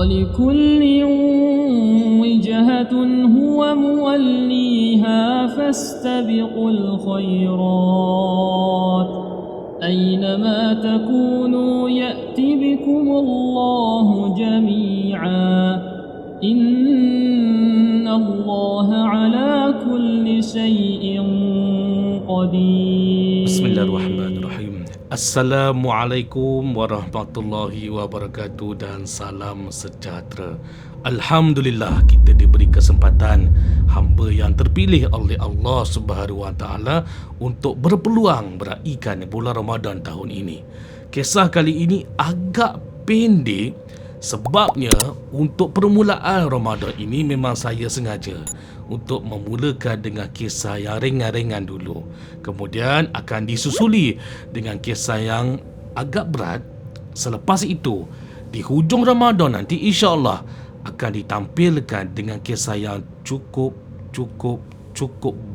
ولكل وجهة هو موليها فاستبقوا الخيرات أينما تكونوا يأت بكم الله جميعا إن الله على كل شيء قدير. بسم الله الرحمن الرحيم. Assalamualaikum warahmatullahi wabarakatuh dan salam sejahtera. Alhamdulillah kita diberi kesempatan hamba yang terpilih oleh Allah Subhanahu Wa Taala untuk berpeluang meraihkan bulan Ramadan tahun ini. Kisah kali ini agak pendek sebabnya untuk permulaan Ramadan ini memang saya sengaja untuk memulakan dengan kisah yang ringan-ringan dulu. Kemudian akan disusuli dengan kisah yang agak berat. Selepas itu, di hujung Ramadan nanti insya-Allah akan ditampilkan dengan kisah yang cukup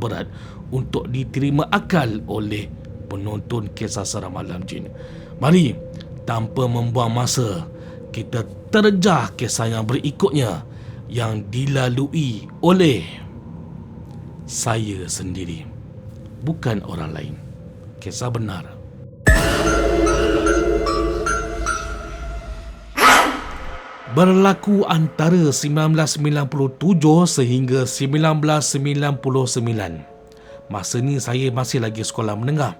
berat untuk diterima akal oleh penonton kisah seram malam jin. Mari tanpa membuang masa kita terjah kisah yang berikutnya yang dilalui oleh saya sendiri, bukan orang lain. Kisah benar. Berlaku antara 1997 sehingga 1999. Masa ni saya masih lagi sekolah menengah.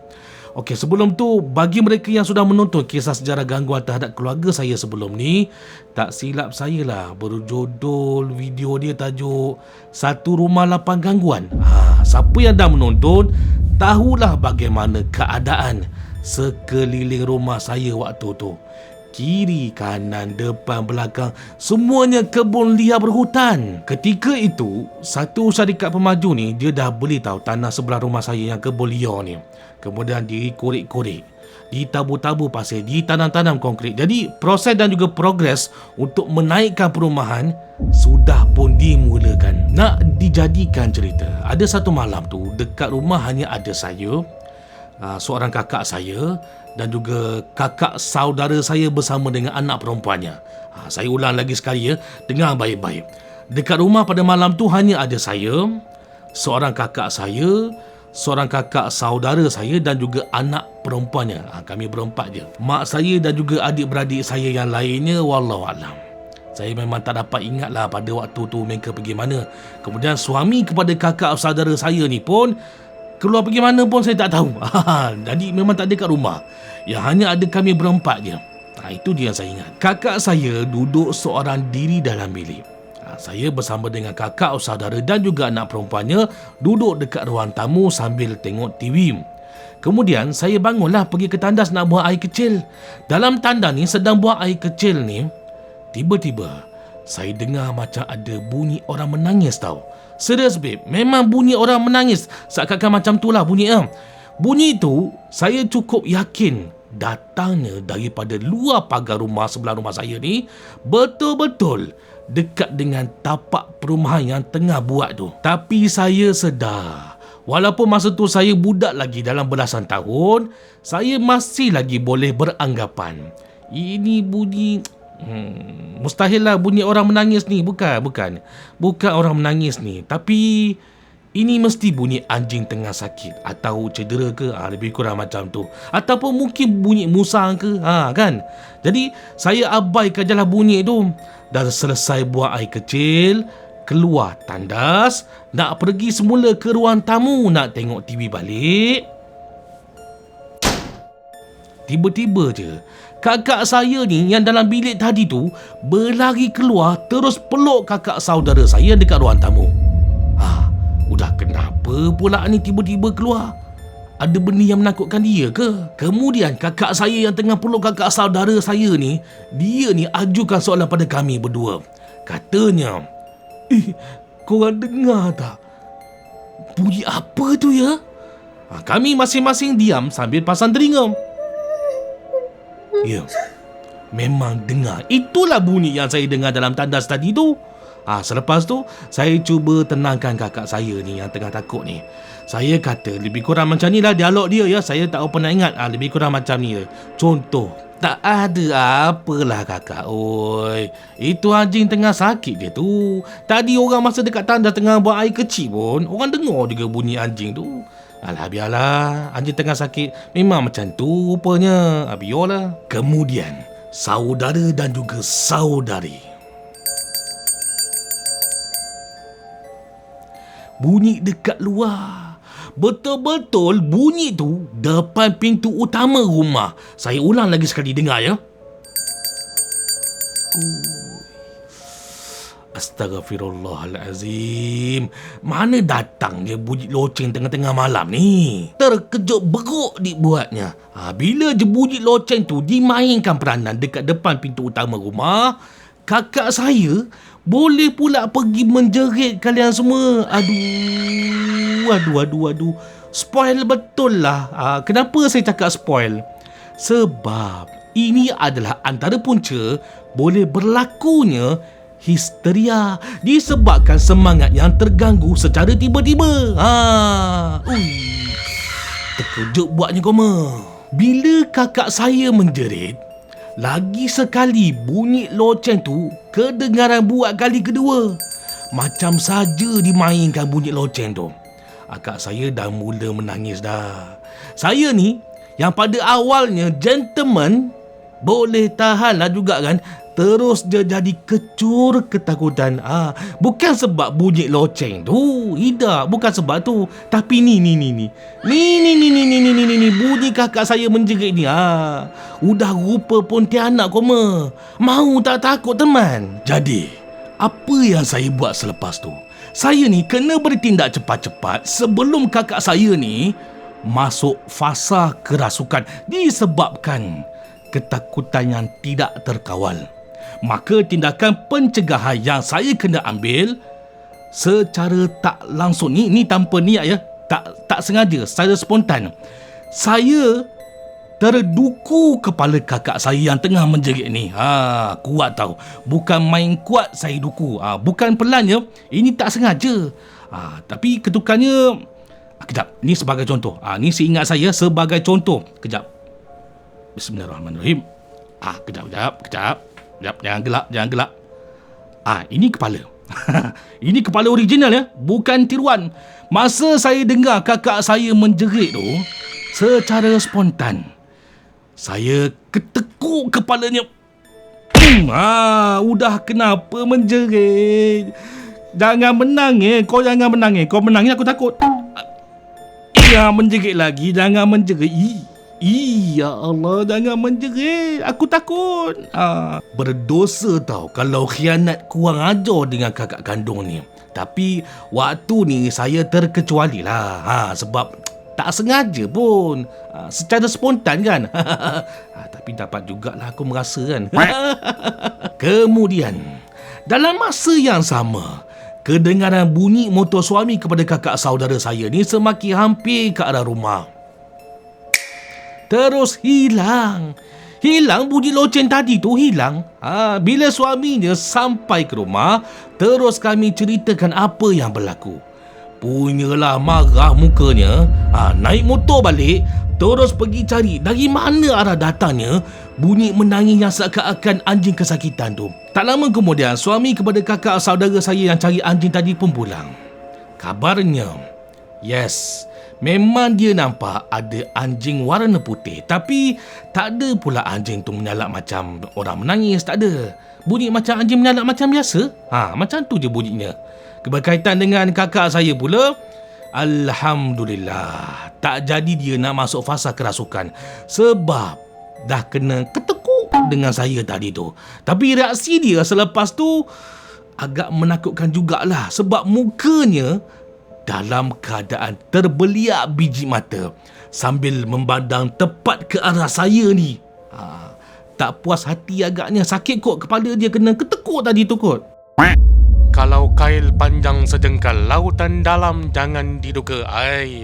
Okey, sebelum tu, bagi mereka yang sudah menonton kisah sejarah gangguan terhadap keluarga saya sebelum ni, tak silap saya lah, berjudul video dia tajuk Satu Rumah 8 Gangguan. Siapa yang dah menonton, tahulah bagaimana keadaan sekeliling rumah saya waktu tu. Kiri, kanan, depan, belakang, semuanya kebun liar berhutan. Ketika itu, satu syarikat pemaju ni, dia dah beli tahu tanah sebelah rumah saya yang kebun liar ni. Kemudian dikorek-korek, ditabu-tabu pasir, ditanam-tanam konkrit. Jadi proses dan juga progres untuk menaikkan perumahan sudah pun dimulakan. Nak dijadikan cerita, ada satu malam tu dekat rumah hanya ada saya, seorang kakak saya dan juga kakak saudara saya bersama dengan anak perempuannya. Saya ulang lagi sekali ya, dengar baik-baik. Dekat rumah pada malam tu hanya ada saya, seorang kakak saya, seorang kakak saudara saya dan juga anak perempuannya. Kami berempat je. Mak saya dan juga adik-beradik saya yang lainnya wallahualam. Saya memang tak dapat ingat lah pada waktu tu mereka pergi mana. Kemudian suami kepada kakak saudara saya ni pun keluar pergi mana pun saya tak tahu. Jadi memang tak ada kat rumah. Yang hanya ada kami berempat je. Itu dia yang saya ingat. Kakak saya duduk seorang diri dalam bilik. Saya bersama dengan kakak saudara dan juga anak perempuannya duduk dekat ruang tamu sambil tengok TV. Kemudian saya bangunlah pergi ke tandas nak buang air kecil. Dalam tandas ni sedang buang air kecil ni, tiba-tiba saya dengar macam ada bunyi orang menangis tau. Serius babe, memang bunyi orang menangis. Seakan-akan macam tu lah bunyi. Bunyi tu saya cukup yakin datangnya daripada luar pagar rumah sebelah rumah saya ni, betul-betul dekat dengan tapak perumahan yang tengah buat tu. Tapi saya sedar, walaupun masa tu saya budak lagi dalam belasan tahun, saya masih lagi boleh beranggapan ini bunyi mustahil lah bunyi orang menangis ni. Bukan orang menangis ni. Tapi ini mesti bunyi anjing tengah sakit atau cedera ke, lebih kurang macam tu. Ataupun mungkin bunyi musang ke, kan. Jadi saya abaikan je lah bunyi tu. Dan selesai buang air kecil, keluar tandas, nak pergi semula ke ruang tamu nak tengok TV balik. Tiba-tiba je kakak saya ni yang dalam bilik tadi tu berlari keluar terus peluk kakak saudara saya dekat ruang tamu. Udah kenapa pula ni tiba-tiba keluar? Ada benda yang menakutkan dia ke? Kemudian kakak saya yang tengah peluk kakak saudara saya ni, dia ni ajukan soalan pada kami berdua. Katanya, korang dengar tak? Bunyi apa tu ya? Kami masing-masing diam sambil pasang telinga. Ya, memang dengar. Itulah bunyi yang saya dengar dalam tandas tadi tu. Selepas tu, saya cuba tenangkan kakak saya ni yang tengah takut ni. Saya kata lebih kurang macam ni lah dialog dia ya. Saya tak pernah ingat. Lebih kurang macam ni. Contoh, Tak ada apalah kakak. Oi, itu anjing tengah sakit dia tu. Tadi orang masa dekat tandas tengah buang air kecil pun, orang dengar juga bunyi anjing tu. Alah, biarlah. Anjing tengah sakit memang macam tu rupanya. Biarlah. Kemudian, saudara dan juga saudari, bunyi dekat luar. Betul-betul bunyi tu depan pintu utama rumah. Saya ulang lagi sekali, dengar ya. Astaghfirullahalazim. Mana datangnya bunyi loceng tengah-tengah malam ni? Terkejut beruk dibuatnya. Bila je bunyi loceng tu dimainkan peranan dekat depan pintu utama rumah, kakak saya boleh pula pergi menjerit kalian semua. Aduh. Spoil betul lah. Kenapa saya cakap spoil? Sebab ini adalah antara punca boleh berlakunya histeria disebabkan semangat yang terganggu secara tiba-tiba. Terkejut buatnya koma. Bila kakak saya menjerit, lagi sekali bunyi loceng tu kedengaran buat kali kedua. Macam saja dimainkan bunyi loceng tu. Akak saya dah mula menangis dah. Saya ni yang pada awalnya gentleman, boleh tahan lah juga kan, terus dia jadi kecur ketakutan. Bukan sebab bunyi loceng tu, tidak, bukan sebab tu. Tapi ni bunyi kakak saya menjerit ni. Udah rupa pontianak koma. Mau tak takut teman. Jadi, apa yang saya buat selepas tu? Saya ni kena bertindak cepat-cepat sebelum kakak saya ni masuk fasa kerasukan disebabkan ketakutan yang tidak terkawal. Maka tindakan pencegahan yang saya kena ambil secara tak langsung ni tanpa niat ya, tak sengaja, secara spontan. Saya terduku kepala kakak saya yang tengah menjerit ni. Kuat tau. Bukan main kuat saya duku. Bukan pelan ya. Ini tak sengaja. Tapi ketukannya, kejap, ni sebagai contoh. Ni seingat saya sebagai contoh. Kejap. Bismillahirrahmanirrahim. Kejap. Jangan gelak. Ini kepala. Ini kepala original ya, bukan tiruan. Masa saya dengar kakak saya menjerit tu, secara spontan saya ketekuk kepalanya. Udah kenapa menjerit? Jangan menangis. Kau jangan menangis. Kau menangis aku takut. Menjerit lagi. Jangan menjerit. Ya Allah, jangan menjerit. Aku takut. Berdosa tau kalau khianat kurang ajar dengan kakak kandung ni. Tapi waktu ni saya terkecuali lah. Sebab tak sengaja pun. Secara spontan kan. Tapi dapat jugalah aku merasa kan. Kemudian, dalam masa yang sama, kedengaran bunyi motor suami kepada kakak saudara saya ni semakin hampir ke arah rumah. Terus hilang bunyi loceng tadi tu, hilang. Bila suaminya sampai ke rumah, terus kami ceritakan apa yang berlaku. Punyalah marah mukanya. Naik motor balik, terus pergi cari dari mana arah datangnya bunyi menangis yang seakan-akan anjing kesakitan tu. Tak lama kemudian, suami kepada kakak saudara saya yang cari anjing tadi pun pulang. Kabarnya, yes, memang dia nampak ada anjing warna putih. Tapi tak ada pula anjing tu menyalak macam orang menangis. Tak ada. Bunyi macam anjing menyalak macam biasa. Macam tu je bunyinya. Berkaitan dengan kakak saya pula, alhamdulillah, tak jadi dia nak masuk fasa kerasukan. Sebab dah kena ketekuk dengan saya tadi tu. Tapi reaksi dia selepas tu agak menakutkan jugalah. Sebab mukanya dalam keadaan terbeliak biji mata sambil memandang tepat ke arah saya ni. Tak puas hati agaknya. Sakit kot kepala dia kena ketekuk tadi tu kot. Kalau kail panjang sejengkal, lautan dalam jangan diduga.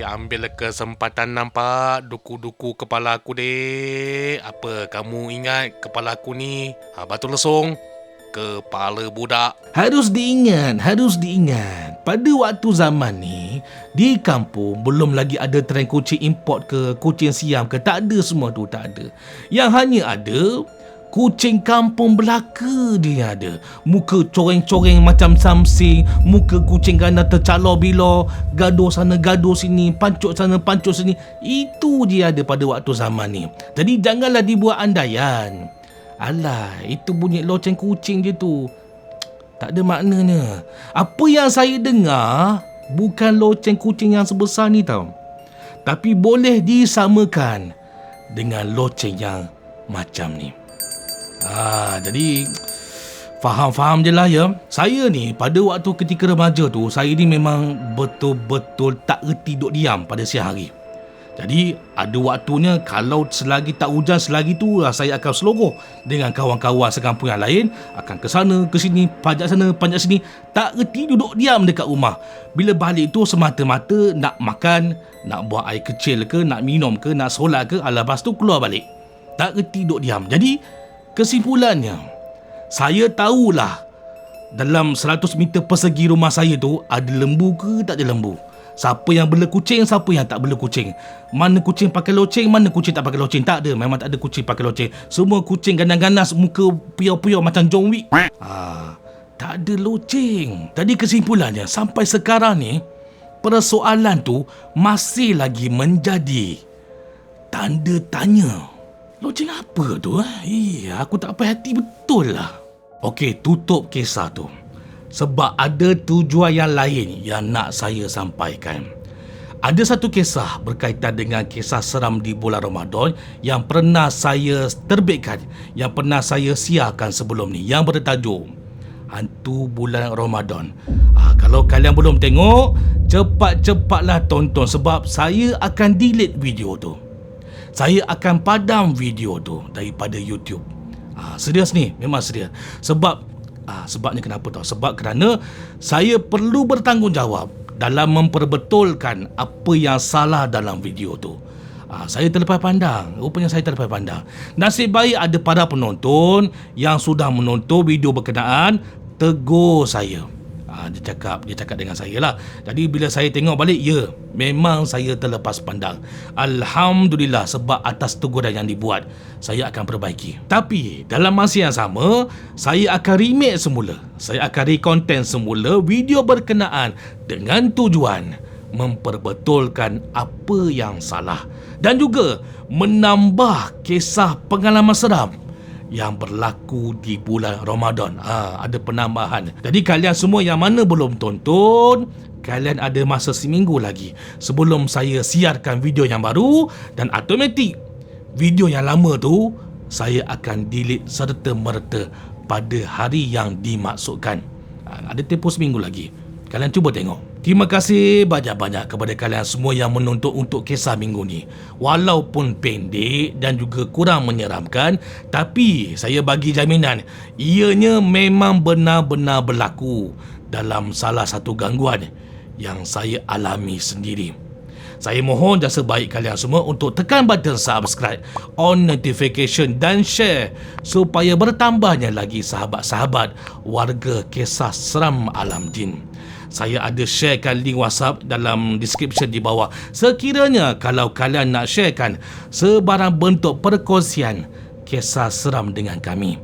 Ambil kesempatan nampak duku-duku kepala aku dek. Apa kamu ingat kepala aku ni? Batu lesung, kepala budak. Harus diingat. pada waktu zaman ni di kampung belum lagi ada trend kucing import ke kucing siam ke, tak ada semua tu, tak ada. Yang hanya ada kucing kampung belaka dia ada. Muka coreng-coreng macam samsing, muka kucing ganda tercalor bilor, gaduh sana gaduh sini, pancut sana pancut sini. Itu dia ada pada waktu zaman ni. Jadi janganlah dibuat andaian. Alah, itu bunyi loceng kucing je tu, tak ada maknanya. Apa yang saya dengar bukan loceng kucing yang sebesar ni tau, tapi boleh disamakan dengan loceng yang macam ni. Jadi faham-faham je lah ya. Saya ni pada waktu ketika remaja tu, saya ni memang betul-betul tak reti duduk diam pada siang hari. Jadi ada waktunya kalau selagi tak hujan, selagi tu saya akan seloroh dengan kawan-kawan sekampung yang lain, akan ke sana ke sini, pajak sana pajak sini, tak reti duduk diam dekat rumah. Bila balik tu semata-mata nak makan, nak buat air kecil ke, nak minum ke, nak solat ke, lepas tu keluar balik. Tak reti duduk diam. Jadi kesimpulannya, saya tahulah dalam 100 meter persegi rumah saya tu ada lembu ke tak ada lembu. Siapa yang bela kucing, siapa yang tak bela kucing. Mana kucing pakai loceng, mana kucing tak pakai loceng. Tak ada, memang tak ada kucing pakai loceng. Semua kucing ganas-ganas, muka puyau-puyau macam John Wick. Tak ada loceng. Jadi kesimpulannya, sampai sekarang ni persoalan tu masih lagi menjadi tanda tanya. Loceng apa tu? Aku tak perhati betul lah. Okey, tutup kisah tu. Sebab ada tujuan yang lain yang nak saya sampaikan. Ada satu kisah berkaitan dengan kisah seram di bulan Ramadan yang pernah saya terbitkan, yang pernah saya siarkan sebelum ni, yang bertajuk Hantu Bulan Ramadan. Kalau kalian belum tengok, cepat-cepatlah tonton sebab saya akan delete video tu. Saya akan padam video tu daripada YouTube. Serius ni, memang serius. Sebabnya kenapa tau? Sebab kerana saya perlu bertanggungjawab dalam memperbetulkan apa yang salah dalam video tu. Saya terlepas pandang. Rupanya saya terlepas pandang. Nasib baik ada para penonton yang sudah menonton video berkenaan, tegur saya. Dia cakap dengan saya lah. Jadi bila saya tengok balik, ya, memang saya terlepas pandang. Alhamdulillah, sebab atas teguran yang dibuat, saya akan perbaiki. Tapi dalam masa yang sama, saya akan remake semula. Saya akan recontent semula video berkenaan dengan tujuan memperbetulkan apa yang salah dan juga menambah kisah pengalaman seram yang berlaku di bulan Ramadan. Ada penambahan. Jadi kalian semua yang mana belum tonton, kalian ada masa seminggu lagi sebelum saya siarkan video yang baru, dan automatik video yang lama tu saya akan delete serta-merta pada hari yang dimaksudkan. Ada tempoh seminggu lagi. Kalian cuba tengok. Terima kasih banyak-banyak kepada kalian semua yang menonton untuk kisah minggu ni. Walaupun pendek dan juga kurang menyeramkan, tapi saya bagi jaminan ianya memang benar-benar berlaku dalam salah satu gangguan yang saya alami sendiri. Saya mohon jasa baik kalian semua untuk tekan button subscribe, on notification dan share supaya bertambahnya lagi sahabat-sahabat warga kisah seram alam jin. Saya ada sharekan link WhatsApp dalam description di bawah. Sekiranya kalau kalian nak sharekan sebarang bentuk perkongsian kisah seram dengan kami,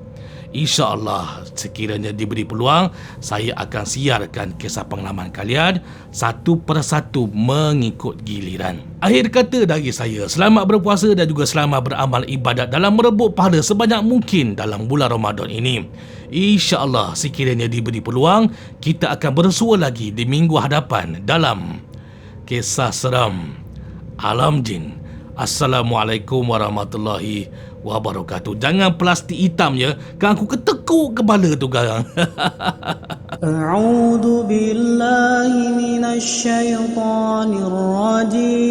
InsyaAllah sekiranya diberi peluang, saya akan siarkan kisah pengalaman kalian satu persatu mengikut giliran. Akhir kata dari saya, selamat berpuasa dan juga selamat beramal ibadat dalam merebut pahala sebanyak mungkin dalam bulan Ramadan ini. InsyaAllah sekiranya diberi peluang, kita akan bersua lagi di minggu hadapan dalam kisah seram alam jin. Assalamualaikum warahmatullahi wabarakatuh. Jangan plastik hitam ya, kan aku ketekuk kepala tu garang. A'udzu billahi minasy syaithanir rajim.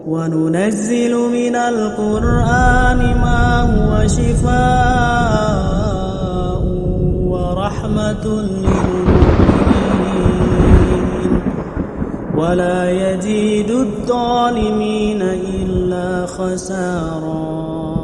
Wa nunazzilu minal qur'ani ma huwa shifaa'un wa rahmatun lil ولا يزيد الظالمين إلا خسارا.